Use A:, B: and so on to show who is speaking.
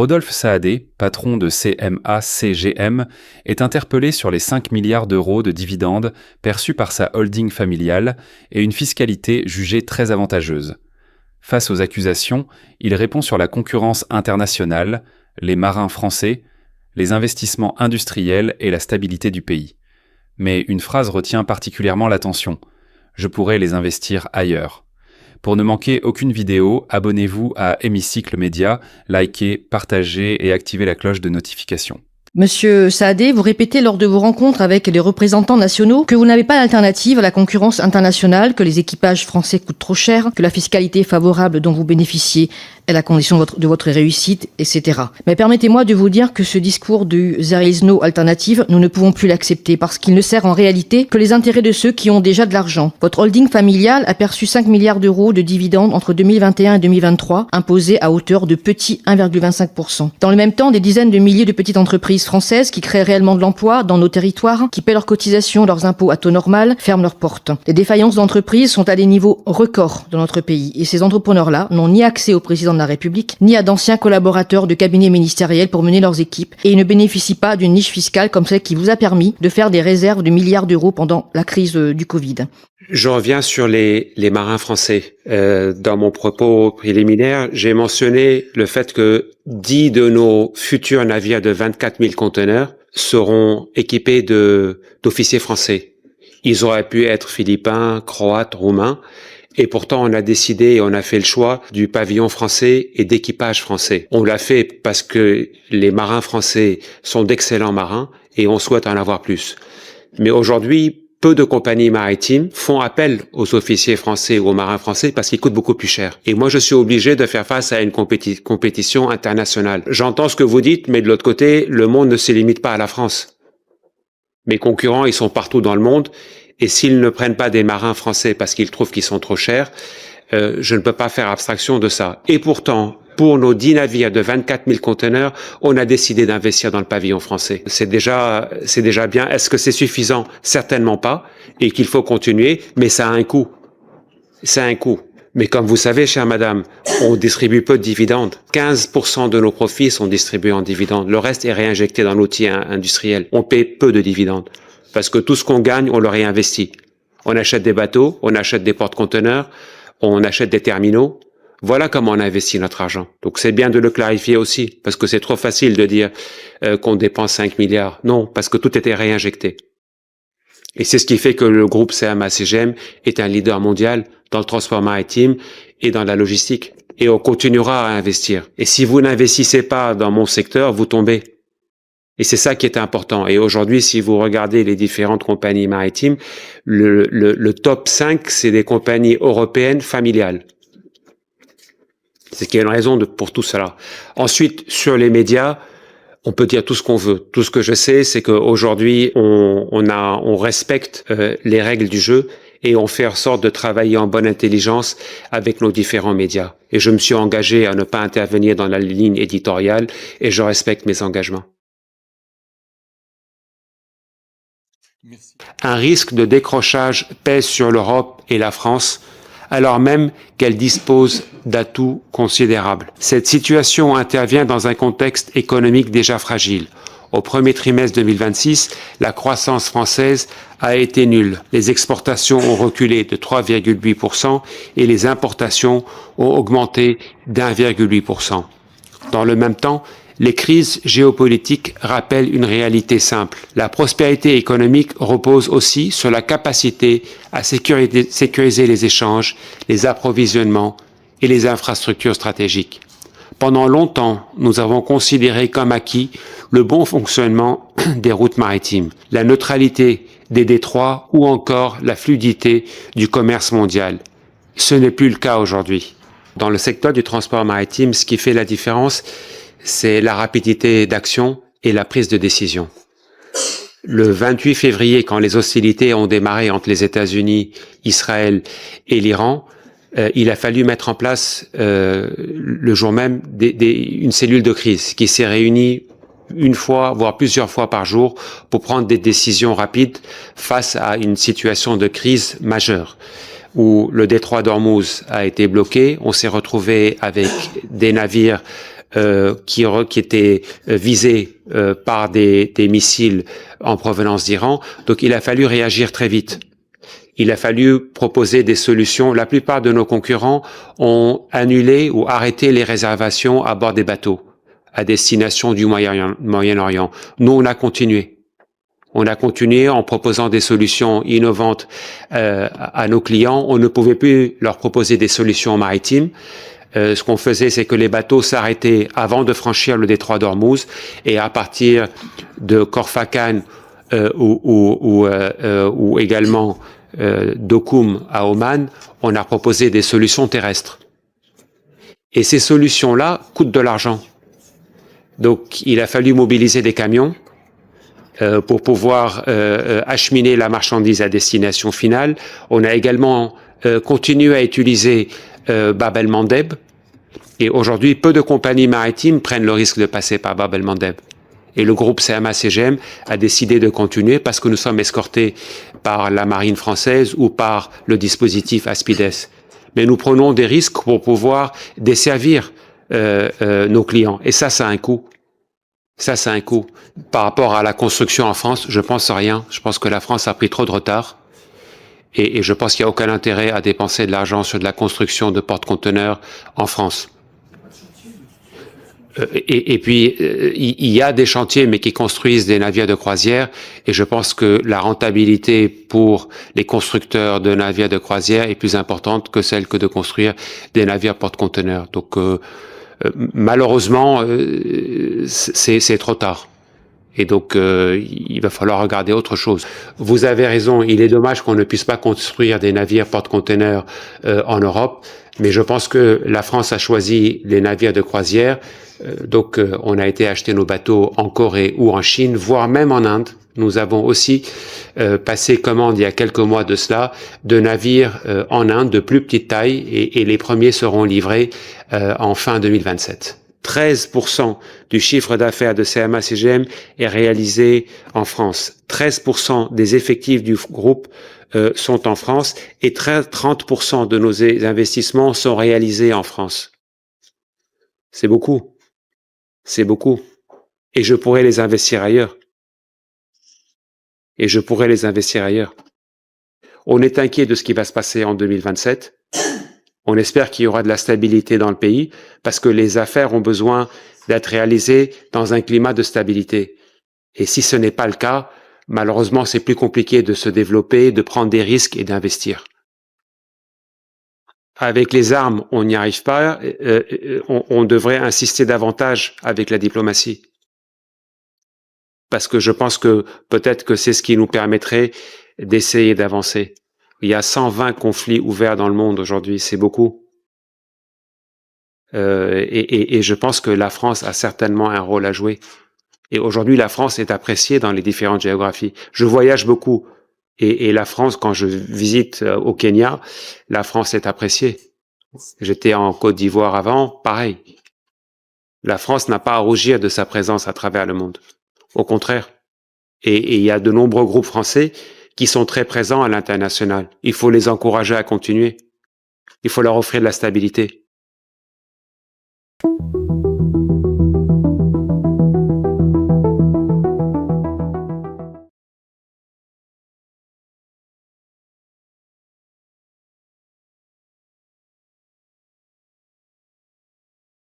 A: Rodolphe Saadé, patron de CMA-CGM, est interpellé sur les 5 milliards d'euros de dividendes perçus par sa holding familiale et une fiscalité jugée très avantageuse. Face aux accusations, il répond sur la concurrence internationale, les marins français, les investissements industriels et la stabilité du pays. Mais une phrase retient particulièrement l'attention. « Je pourrais les investir ailleurs ». Pour ne manquer aucune vidéo, abonnez-vous à Hémicycle Média, likez, partagez et activez la cloche de notification.
B: Monsieur Saadé, vous répétez lors de vos rencontres avec les représentants nationaux que vous n'avez pas d'alternative à la concurrence internationale, que les équipages français coûtent trop cher, que la fiscalité favorable dont vous bénéficiez est la condition de votre réussite, etc. Mais permettez-moi de vous dire que ce discours du There is no alternative, nous ne pouvons plus l'accepter parce qu'il ne sert en réalité que les intérêts de ceux qui ont déjà de l'argent. Votre holding familiale a perçu 5 milliards d'euros de dividendes entre 2021 et 2023, imposés à hauteur de petits 1,25%. Dans le même temps, des dizaines de milliers de petites entreprises françaises qui créent réellement de l'emploi dans nos territoires, qui paient leurs cotisations, leurs impôts à taux normal, ferment leurs portes. Les défaillances d'entreprises sont à des niveaux records dans notre pays et ces entrepreneurs-là n'ont ni accès au président de la République, ni à d'anciens collaborateurs de cabinets ministériels pour mener leurs équipes et ils ne bénéficient pas d'une niche fiscale comme celle qui vous a permis de faire des réserves de milliards d'euros pendant la crise du Covid.
C: Je reviens sur les marins français. Dans mon propos préliminaire, j'ai mentionné le fait que 10 de nos futurs navires de 24 000 conteneurs seront équipés d'officiers français. Ils auraient pu être philippins, croates, roumains, et pourtant on a décidé et on a fait le choix du pavillon français et d'équipage français. On l'a fait parce que les marins français sont d'excellents marins et on souhaite en avoir plus. Mais aujourd'hui, peu de compagnies maritimes font appel aux officiers français ou aux marins français parce qu'ils coûtent beaucoup plus cher. Et moi, je suis obligé de faire face à une compétition internationale. J'entends ce que vous dites, mais de l'autre côté, le monde ne se limite pas à la France. Mes concurrents, ils sont partout dans le monde. Et s'ils ne prennent pas des marins français parce qu'ils trouvent qu'ils sont trop chers, je ne peux pas faire abstraction de ça. Et pourtant, pour nos 10 navires de 24 000 conteneurs, on a décidé d'investir dans le pavillon français. C'est déjà bien. Est-ce que c'est suffisant? Certainement pas. Et qu'il faut continuer, mais ça a un coût. Ça a un coût. Mais comme vous savez, chère madame, on distribue peu de dividendes. 15% de nos profits sont distribués en dividendes. Le reste est réinjecté dans l'outil industriel. On paie peu de dividendes. Parce que tout ce qu'on gagne, on le réinvestit. On achète des bateaux, on achète des porte-conteneurs, on achète des terminaux. Voilà comment on investit notre argent. Donc c'est bien de le clarifier aussi, parce que c'est trop facile de dire qu'on dépense 5 milliards. Non, parce que tout était réinjecté. Et c'est ce qui fait que le groupe CMA-CGM est un leader mondial dans le transport maritime et dans la logistique. Et on continuera à investir. Et si vous n'investissez pas dans mon secteur, vous tombez. Et c'est ça qui est important. Et aujourd'hui, si vous regardez les différentes compagnies maritimes, le top 5, c'est des compagnies européennes familiales. C'est qu'il y a une raison pour tout cela. Ensuite, sur les médias, on peut dire tout ce qu'on veut. Tout ce que je sais, c'est qu'aujourd'hui, on respecte les règles du jeu et on fait en sorte de travailler en bonne intelligence avec nos différents médias. Et je me suis engagé à ne pas intervenir dans la ligne éditoriale et je respecte mes engagements. Merci. Un risque de décrochage pèse sur l'Europe et la France, alors même qu'elle dispose d'atouts considérables. Cette situation intervient dans un contexte économique déjà fragile. Au premier trimestre 2026, la croissance française a été nulle. Les exportations ont reculé de 3,8% et les importations ont augmenté d'1,8%. Dans le même temps, les crises géopolitiques rappellent une réalité simple. La prospérité économique repose aussi sur la capacité à sécuriser les échanges, les approvisionnements et les infrastructures stratégiques. Pendant longtemps, nous avons considéré comme acquis le bon fonctionnement des routes maritimes, la neutralité des détroits ou encore la fluidité du commerce mondial. Ce n'est plus le cas aujourd'hui. Dans le secteur du transport maritime, ce qui fait la différence, c'est la rapidité d'action et la prise de décision. Le 28 février, quand les hostilités ont démarré entre les États-Unis, Israël et l'Iran, il a fallu mettre en place le jour même une cellule de crise qui s'est réunie une fois, voire plusieurs fois par jour pour prendre des décisions rapides face à une situation de crise majeure où le détroit d'Ormuz a été bloqué. On s'est retrouvé avec des navires qui étaient visés par des missiles en provenance d'Iran. Donc il a fallu réagir très vite. Il a fallu proposer des solutions. La plupart de nos concurrents ont annulé ou arrêté les réservations à bord des bateaux à destination du Moyen-Orient. Nous, on a continué. On a continué en proposant des solutions innovantes à nos clients. On ne pouvait plus leur proposer des solutions maritimes. Ce qu'on faisait, c'est que les bateaux s'arrêtaient avant de franchir le détroit d'Ormuz, et à partir de Khor-Fakkan ou également d'Okoum à Oman, on a proposé des solutions terrestres. Et ces solutions-là coûtent de l'argent. Donc, il a fallu mobiliser des camions pour pouvoir acheminer la marchandise à destination finale. On a également continué à utiliser Bab el-Mandeb. Et aujourd'hui, peu de compagnies maritimes prennent le risque de passer par Bab el-Mandeb. Et le groupe CMA-CGM a décidé de continuer parce que nous sommes escortés par la marine française ou par le dispositif Aspides. Mais nous prenons des risques pour pouvoir desservir nos clients. Et ça a un coût. Ça a un coût. Par rapport à la construction en France, je pense rien. Je pense que la France a pris trop de retard. Et je pense qu'il n'y a aucun intérêt à dépenser de l'argent sur de la construction de porte-conteneurs en France. Et puis, il y a des chantiers, mais qui construisent des navires de croisière. Et je pense que la rentabilité pour les constructeurs de navires de croisière est plus importante que celle que de construire des navires porte-conteneurs. Donc, malheureusement, c'est trop tard. Et donc, il va falloir regarder autre chose. Vous avez raison, il est dommage qu'on ne puisse pas construire des navires porte-conteneurs en Europe, mais je pense que la France a choisi les navires de croisière. Donc, on a été acheter nos bateaux en Corée ou en Chine, voire même en Inde. Nous avons aussi passé commande il y a quelques mois de cela de navires en Inde de plus petite taille, et les premiers seront livrés en fin 2027. 13% du chiffre d'affaires de CMA-CGM est réalisé en France. 13% des effectifs du groupe sont en France, et 30% de nos investissements sont réalisés en France. C'est beaucoup. C'est beaucoup. Et je pourrais les investir ailleurs. Et je pourrais les investir ailleurs. On est inquiet de ce qui va se passer en 2027. On espère qu'il y aura de la stabilité dans le pays, parce que les affaires ont besoin d'être réalisées dans un climat de stabilité. Et si ce n'est pas le cas, malheureusement, c'est plus compliqué de se développer, de prendre des risques et d'investir. Avec les armes, on n'y arrive pas. On devrait insister davantage avec la diplomatie. Parce que je pense que peut-être que c'est ce qui nous permettrait d'essayer d'avancer. Il y a 120 conflits ouverts dans le monde aujourd'hui, c'est beaucoup. Et je pense que la France a certainement un rôle à jouer. Et aujourd'hui, la France est appréciée dans les différentes géographies. Je voyage beaucoup. Et la France, quand je visite au Kenya, la France est appréciée. J'étais en Côte d'Ivoire avant, pareil. La France n'a pas à rougir de sa présence à travers le monde. Au contraire. Et il y a de nombreux groupes français qui sont très présents à l'international. Il faut les encourager à continuer. Il faut leur offrir de la stabilité.